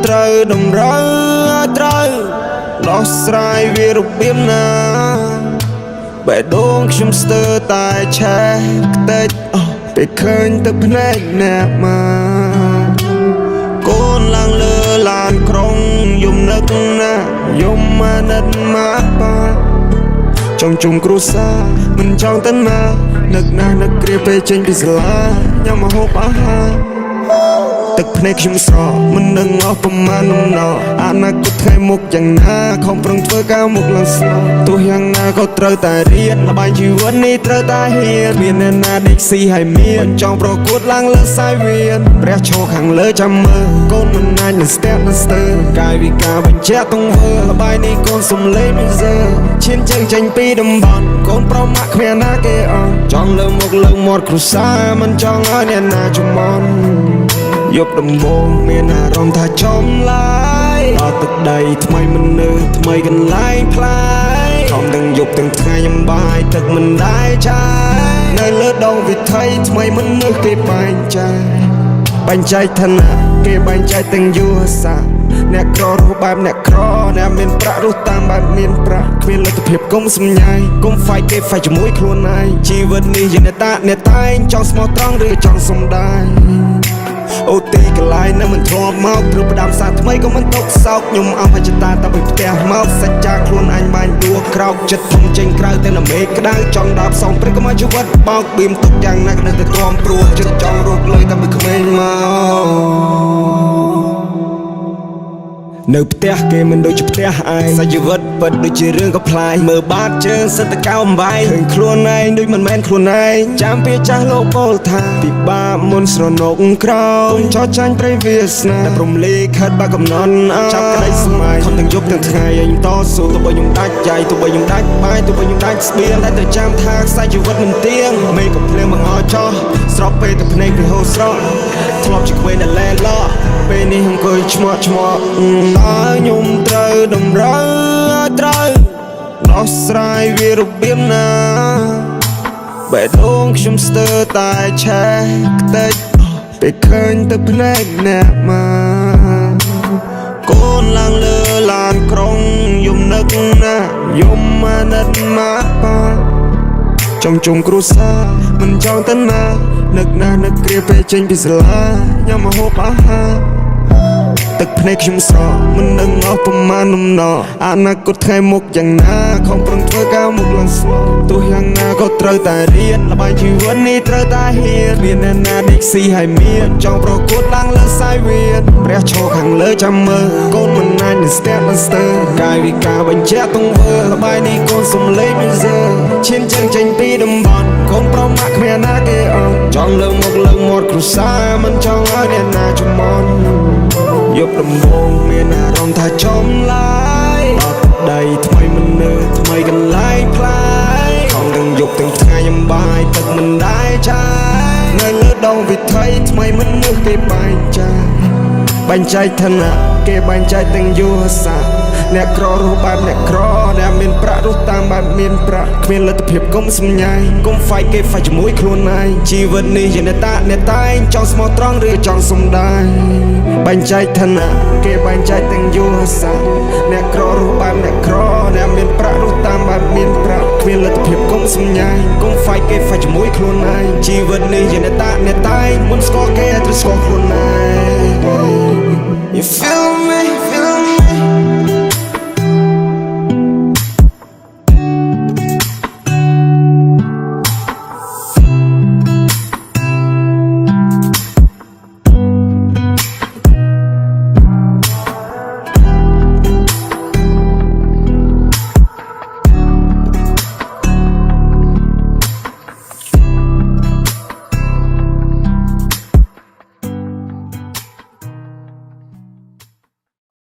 ត្រូវតម្រូវត្រូវដោះស្រាយវារបៀបណាបេះដូងខ្ញុំស្ទើរតែឆេះខ្ទេចពេលឃើញទឹកភ្នែកអ្នកមកកូនឡើងលើឡានក្រុងយំនឹកណាយំអាណិតមកបាចង់ជុំគ្រួសារមិនចង់ទៅណានឹកណាស់នឹកគ្រាពេលចេញពីសាលាញ៉ាំម្ហូបអាហារទឹកភ្នែកខ្ញុំស្រក់មិននឹងអស់ប្រមាណនំណោអនាគតថ្ងៃមុខយ៉ាងណាខំប្រឹងធ្វើការមុខឡើងស្លោទោះយ៉ាងណាក៏ត្រូវតែរៀនល្បែងជីវិតនេះត្រូវតែហ៊ានមានអ្នកណាដេកស៊ីឲ្យមានចង់ប្រកួតឡើងលើសាយវៀនព្រះឈរខាងលើចាំមើលកូនមិនណាញនឹងស្ទះនឹងស្ទើរកាយវិការបញ្ជាក់ទង្វើល្បែងនេះកូនសំលេងមិនសើឈានជើងចេញពីតំបន់កូនប្រមាក់គ្មានណាគេអន់ចង់លើមុខលើមាត់គ្រួសារមិនចង់ឲ្យអ្នកណាចំមន់យប់ដំបូងមានអារម្មណ៍ថាចំឡាយដល់ទឹកដីថ្មីមនុស្សថ្មីកន្លែងផ្លាយខំទាំងយប់ទាំងថ្ងៃញ៉ាំបាយទឹកមិនដែរចាយនៅលើដងវិថីថ្មីមនុស្សគេបែងចែកឋានៈគេបែងចែកទាំងយុទ្ធសាស្ត្រអ្នកក្ររស់បែបអ្នកក្រអ្នកមានប្រាក់រស់តាមបែបមានប្រាក់គ្មានលទ្ធភាពគុំសម្ញៃគុំហ្វាយគេហ្វាយជាមួយខ្លួនឯងជីវិតនេះយើងអ្នកតែងចង់ស្មោះត្រង់ឬចង់សំដាយអូទីកន្លែងនៅមិនធ្លាប់មកព្រោះផ្ដាំសាថ្មីក៏មិនຕົកសោកខ្ញុំអស់បច្ចតាតាពីផ្ទះមកសច្ចាខ្លួនអញបាញ់ដួក្រោកចិត្តធំចេញក្រៅតែនៅមេឃក្តៅចង់ដាប់សងព្រឹកក៏មកជីវិតបោកបៀមទុកយ៉ាងណាស់នៅតែទ្រាំព្រោះចិត្តចង់រកលុយតែពីក្មេងមកនៅផ្ទះគេមិនដូចជាផ្ទះឯងសាជីវិតពិតដូចជារឿងកំប្លែងមើលបាតជើងសិតតកៅអំបែងឃើញខ្លួនឯងដូចមិនមែនខ្លួនឯងចាំពីចាស់លោកពោលថាពិបាកមុនស្រណុកក្រោយចោះចាញ់ព្រៃវាសនាតែព្រមលេខិតបាកំណត់ចាប់ក្តីស្មៃខំទាំងយប់ទាំងថ្ងៃឯងតស៊ូទោះបីខ្ញុំដាច់ចៃទោះបីខ្ញុំដាច់បាយទោះបីខ្ញុំដាច់ស្បៀងតែទៅចាំថាខ្សែជីវិតមិនទៀងមេក៏ភ្លៀងបង្អោចោះស្រប់ពេលតែភ្នែកវាហូរស្រក់ធ្លាប់ជាក្មេងដែលលែឡោះពេលនេះអង្គុយឆ្មក់ខ្ញុំត្រូវតម្រូវត្រូវដោះស្រាយវារបៀបណាបេះដូងខ្ញុំស្ទើរតែឆេះខ្ទេចពេលឃើញទឹកភ្នែកអ្នកមកកូនឡើងលើឡានក្រុងយំនឹកណាយំអាណិតមកបាចង់ជុំគ្រួសារមិនចង់ទៅណានឹកណាស់នឹកគ្រាពេលចេញពីសាលាញ៉ាំម្ហូបអាហារទឹកភ្នែកខ្ញុំស្រក់មិននឹងអស់ប្រមាណនំណោអនាគតថ្ងៃមុខយ៉ាងណាខំប្រឹងធ្វើការមុខឡើងស្លោទោះយ៉ាងណាក៏ត្រូវតែរៀនល្បែងជីវិតនេះត្រូវតែហ៊ានមានអ្នកណាដេកស៊ីឲ្យមានចង់ប្រកួតឡើងលើសាយវៀនព្រះឈរខាងលើចាំមើលកូនមិនណាញនឹងស្ទះនឹងស្ទើរកាយវិការបញ្ជាក់ទង្វើល្បែងនេះកូនសំលេងមិនសើឈានជើងចេញពីតំបន់កូនប្រមាក់គ្មានណាគេអន់ចង់លើមុខលើមាត់គ្រួសារមិនចង់ឲ្យអ្នកណាចំមន់យប់ដំបូងមានអារម្មណ៍ថាចំឡាយដល់ទឹកដីថ្មីមនុស្សថ្មីកន្លែងផ្លាយខំទាំងយប់ទាំងថ្ងៃញ៉ាំបាយទឹកមិនដែរចាយនៅលើដងវិថីថ្មីមនុស្សគេបែងចែកឋានៈគេបែងចែកទាំងយុទ្ធសាស្ត្រអ្នកក្ររស់បែបអ្នកក្រអ្នកមានប្រាក់រស់តាមបែបមានប្រាក់គ្មានលទ្ធភាពគុំសម្ញៃគុំហ្វាយគេហ្វាយជាមួយខ្លួនឯងជីវិតនេះយើងអ្នកតែងចង់ស្មោះត្រង់ឬចង់សំដាយបែងចែកឋានៈគេបែងចែកទាំងយុទ្ធសាស្ត្រអ្នកក្ររស់បែបអ្នកក្រអ្នកមានប្រាក់រស់តាមបែបមានប្រាក់គ្មានលទ្ធភាពគុំសម្ញៃគុំហ្វាយគេហ្វាយជាមួយខ្លួនឯងជីវិតនេះយើងអ្នកតែងមុនស្គាល់គេត្រូវស្គាល់ខ្លួន